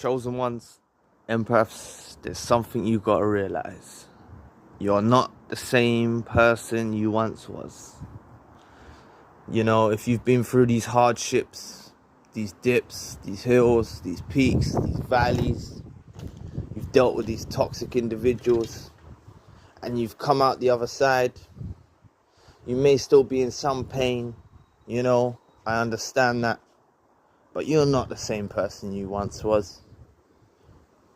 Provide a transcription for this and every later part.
Chosen ones, empaths, there's something you gotta realize. You're not the same person you once was. You know, if you've been through these hardships, these dips, these hills, these peaks, these valleys, you've dealt with these toxic individuals, and you've come out the other side, you may still be in some pain, you know, I understand that, but you're not the same person you once was.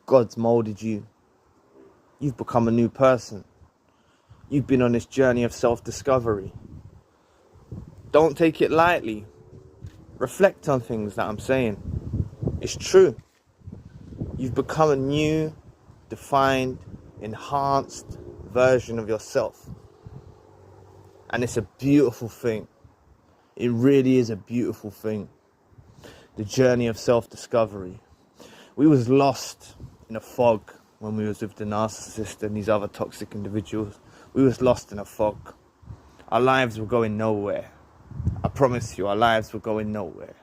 God's molded you. You've become a new person. You've been on this journey of self-discovery. Don't take it lightly. Reflect on things that I'm saying. It's true. You've become a new, defined, enhanced version of yourself. And it's a beautiful thing. It really is a beautiful thing. The journey of self-discovery. We was lost in a fog when we was with the narcissist and these other toxic individuals. We was lost in a fog. Our lives were going nowhere. I promise you, our lives were going nowhere.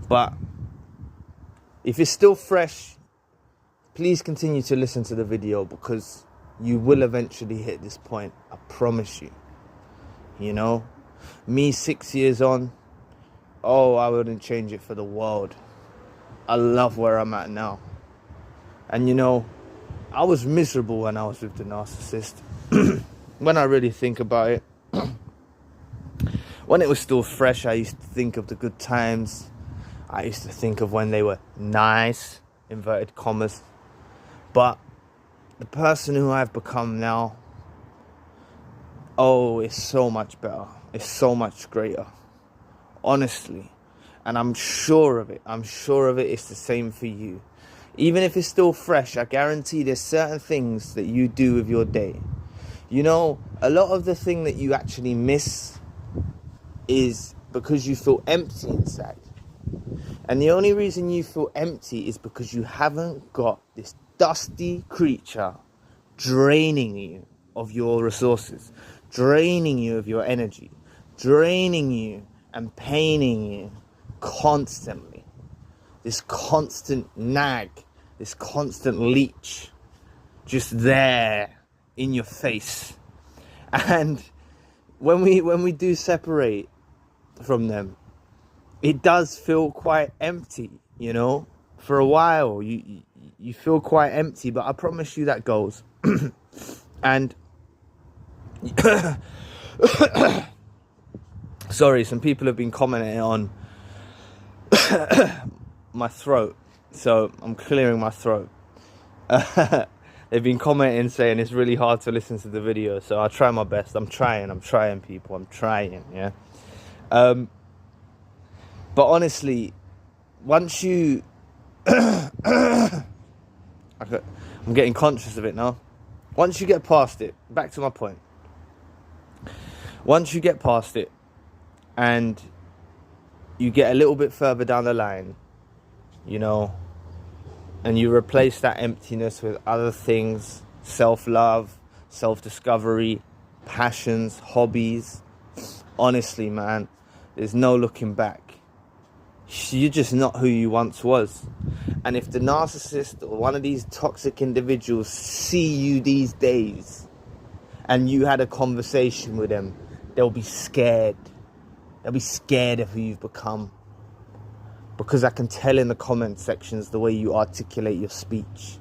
But if it's still fresh, please continue to listen to the video, because you will eventually hit this point. I promise you. You know, me 6 years on, I wouldn't change it for the world. I love where I'm at now. And you know, I was miserable when I was with the narcissist. When I really think about it, when it was still fresh, I used to think of the good times. I used to think of when they were nice, inverted commas. But the person who I've become now, it's so much better. It's so much greater. Honestly. And I'm sure of it. It's the same for you. Even if it's still fresh, I guarantee there's certain things that you do with your day. You know, a lot of the thing that you actually miss is because you feel empty inside. And the only reason you feel empty is because you haven't got this dusty creature draining you of your resources, draining you of your energy, draining you and paining you constantly. This constant nag, this constant leech, just there in your face. And when we do separate from them, it does feel quite empty, you know. For a while, you feel quite empty, but I promise you that goes. And sorry, some people have been commenting on my throat, so I'm clearing my throat. They've been commenting saying it's really hard to listen to the video, so I'll try my best. I'm trying people, I'm trying, yeah. But honestly, once you I'm getting conscious of it now. Once you get past it, back to my point. Once you get past it and you get a little bit further down the line, you know, and you replace that emptiness with other things, self-love, self-discovery, passions, hobbies, honestly, man, there's no looking back. You're just not who you once was. And if the narcissist or one of these toxic individuals see you these days and you had a conversation with them, they'll be scared. They'll be scared of who you've become. Because I can tell in the comment sections the way you articulate your speech.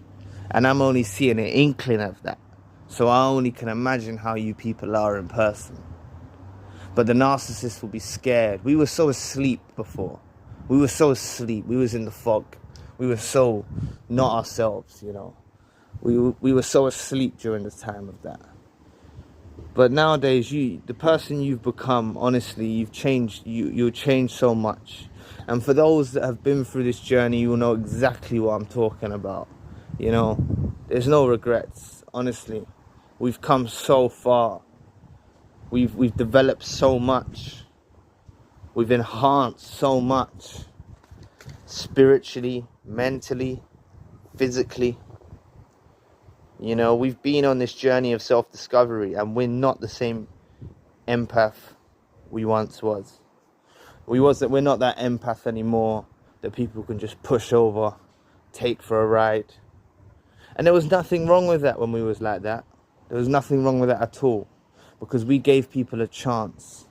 And I'm only seeing an inkling of that. So I only can imagine how you people are in person. But the narcissist will be scared. We were so asleep before. We were so asleep. We was in the fog. We were so not ourselves, you know. We were so asleep during the time of that. But nowadays, the person you've become, honestly, you've changed. You've changed so much. And for those that have been through this journey, you will know exactly what I'm talking about. You know, there's no regrets. Honestly, we've come so far. We've developed so much. We've enhanced so much. Spiritually, mentally, physically. You know, we've been on this journey of self-discovery, and we're not the same empath we once was. We're not that empath anymore that people can just push over take for a ride. And there was nothing wrong with that when we was like that. There was nothing wrong with that at all, because we gave people a chance,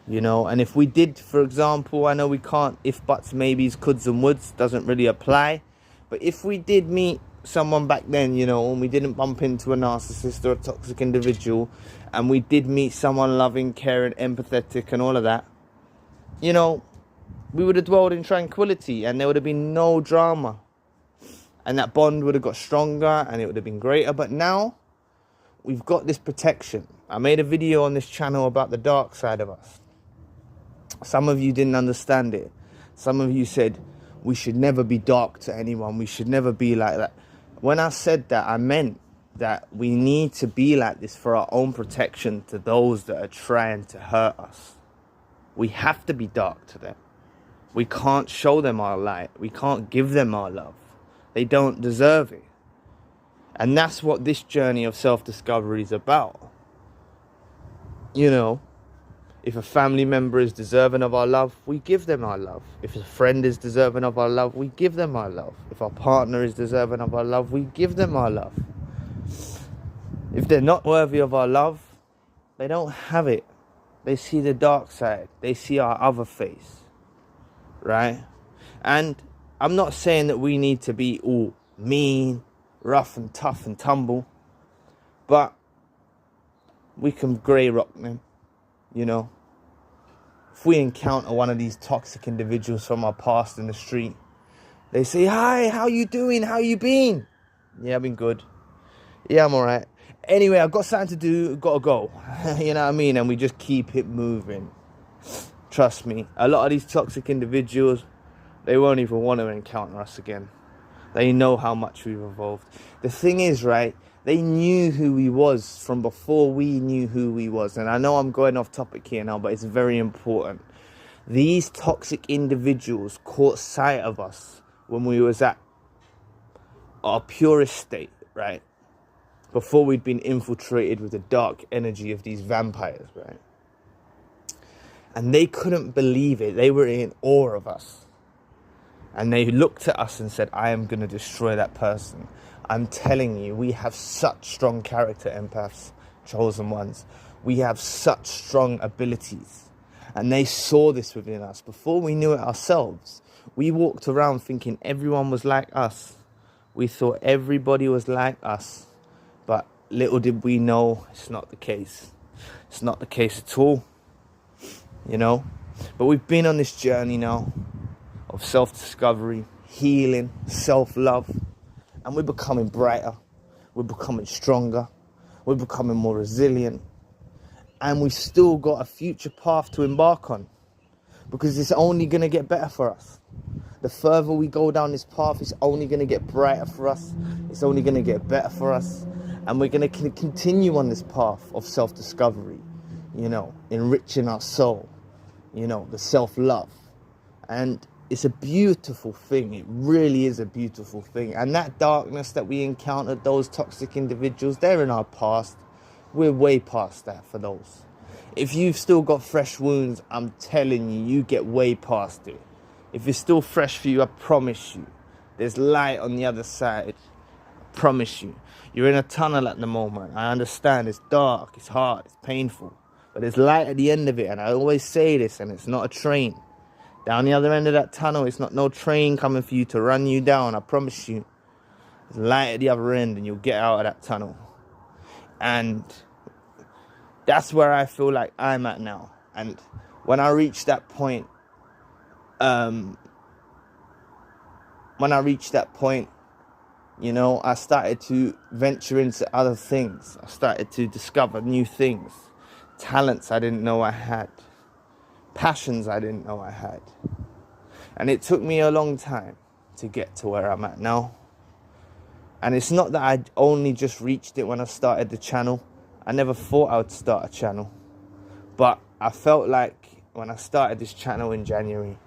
you know. And if we did, for example, I know we can't, if, buts, maybes, coulds and woulds doesn't really apply, but if we did meet someone back then, you know, and we didn't bump into a narcissist or a toxic individual, and we did meet someone loving, caring, empathetic and all of that, you know, we would have dwelled in tranquility and there would have been no drama, and that bond would have got stronger and it would have been greater. But now we've got this protection. I made a video on this channel about the dark side of us. Some of you didn't understand it. Some of you said we should never be dark to anyone, we should never be like that. When I said that, I meant that we need to be like this for our own protection to those that are trying to hurt us. We have to be dark to them. We can't show them our light. We can't give them our love. They don't deserve it. And that's what this journey of self-discovery is about. You know, if a family member is deserving of our love, we give them our love. If a friend is deserving of our love, we give them our love. If our partner is deserving of our love, we give them our love. If they're not worthy of our love, they don't have it. They see the dark side. They see our other face. Right? And I'm not saying that we need to be all mean, rough and tough and tumble, but we can grey rock them, you know. If we encounter one of these toxic individuals from our past in the street, they say, "Hi, how you doing? How you been?" "Yeah, I've been good." "Yeah, I'm alright. Anyway, I've got something to do, gotta go." You know what I mean? And we just keep it moving. Trust me, a lot of these toxic individuals, they won't even want to encounter us again. They know how much we've evolved. The thing is, right, they knew who we was from before we knew who we was. And I know I'm going off topic here now, but it's very important. These toxic individuals caught sight of us when we was at our purest state, right? Before we'd been infiltrated with the dark energy of these vampires, right? And they couldn't believe it. They were in awe of us. And they looked at us and said, "I am going to destroy that person." I'm telling you, we have such strong character, empaths, chosen ones. We have such strong abilities. And they saw this within us. Before we knew it ourselves, we walked around thinking everyone was like us. We thought everybody was like us. But little did we know, it's not the case. It's not the case at all. You know, but we've been on this journey now of self-discovery, healing, self-love, and we're becoming brighter, we're becoming stronger, we're becoming more resilient, and we've still got a future path to embark on, because it's only going to get better for us. The further we go down this path, it's only going to get brighter for us, it's only going to get better for us, and we're going to continue on this path of self-discovery, you know, enriching our soul, you know, the self-love. And it's a beautiful thing. It really is a beautiful thing. And that darkness that we encountered, those toxic individuals, they're in our past. We're way past that for those. If you've still got fresh wounds, I'm telling you, you get way past it. If it's still fresh for you, I promise you, there's light on the other side. I promise you. You're in a tunnel at the moment. I understand it's dark, it's hard, it's painful. But there's light at the end of it, and I always say this, and it's not a train. Down the other end of that tunnel, it's not no train coming for you to run you down, I promise you. There's light at the other end, and you'll get out of that tunnel. And that's where I feel like I'm at now. And when I reach that point, you know, I started to venture into other things. I started to discover new things. Talents I didn't know I had. Passions I didn't know I had. And it took me a long time to get to where I'm at now. And it's not that I only just reached it when I started the channel. I never thought I would start a channel. But I felt like when I started this channel in January,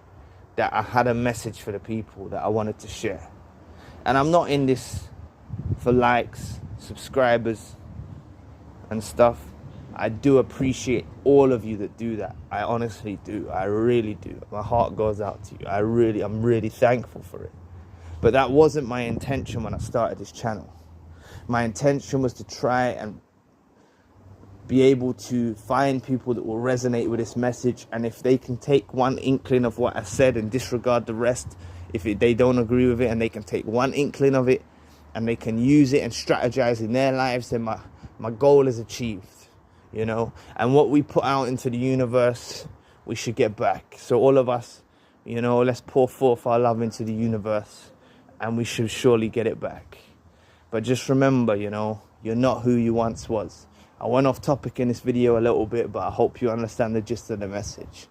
that I had a message for the people that I wanted to share. And I'm not in this for likes, subscribers, and stuff. I do appreciate all of you that do that. I honestly do. I really do. My heart goes out to you. I'm really thankful for it. But that wasn't my intention when I started this channel. My intention was to try and be able to find people that will resonate with this message, and if they can take one inkling of what I said and disregard the rest, they don't agree with it, and they can take one inkling of it and they can use it and strategize in their lives, then my goal is achieved, you know. And what we put out into the universe, we should get back. So all of us, you know, let's pour forth our love into the universe, and we should surely get it back. But just remember, you know, you're not who you once was. I went off topic in this video a little bit, but I hope you understand the gist of the message.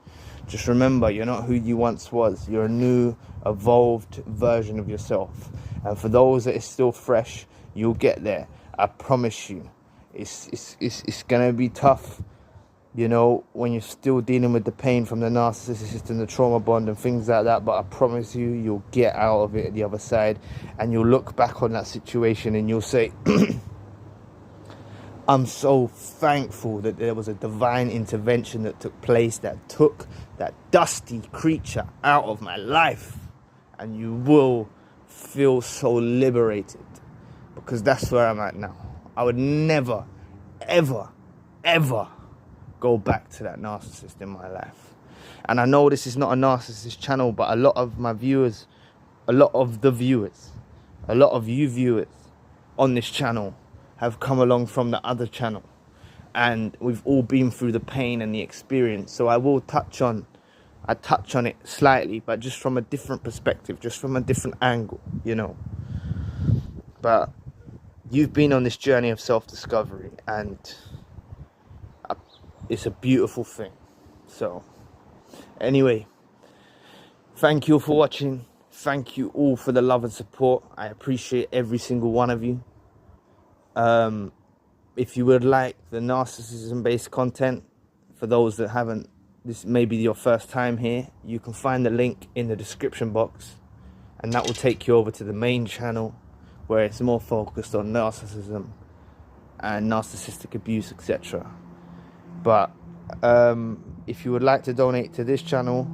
Just remember, you're not who you once was. You're a new, evolved version of yourself. And for those that is still fresh, you'll get there. I promise you. It's gonna be tough, you know, when you're still dealing with the pain from the narcissist and the trauma bond and things like that. But I promise you, you'll get out of it at the other side, and you'll look back on that situation and you'll say, I'm so thankful that there was a divine intervention that took place, that took that dusty creature out of my life. And you will feel so liberated, because that's where I'm at now. I would never, ever, ever go back to that narcissist in my life. And I know this is not a narcissist channel, but a lot of my viewers, a lot of you viewers on this channel have come along from the other channel, and we've all been through the pain and the experience. So I will touch on it slightly, but just from a different perspective, just from a different angle, you know. But you've been on this journey of self-discovery, and it's a beautiful thing. So anyway, thank you for watching. Thank you all for the love and support. I appreciate every single one of you. If you would like the narcissism-based content, for those that haven't, this may be your first time here, you can find the link in the description box, and that will take you over to the main channel, where it's more focused on narcissism and narcissistic abuse, etc. But if you would like to donate to this channel,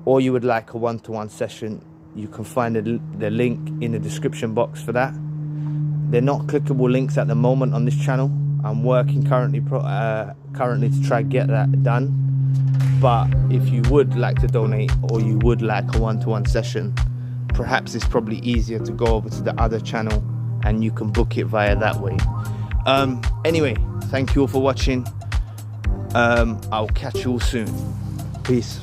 or you would like a one-to-one session, you can find the link in the description box for that. They're not clickable links at the moment on this channel. I'm working currently to try and get that done. But if you would like to donate, or you would like a one-to-one session, perhaps it's probably easier to go over to the other channel and you can book it via that way. Anyway, thank you all for watching. I'll catch you all soon. Peace.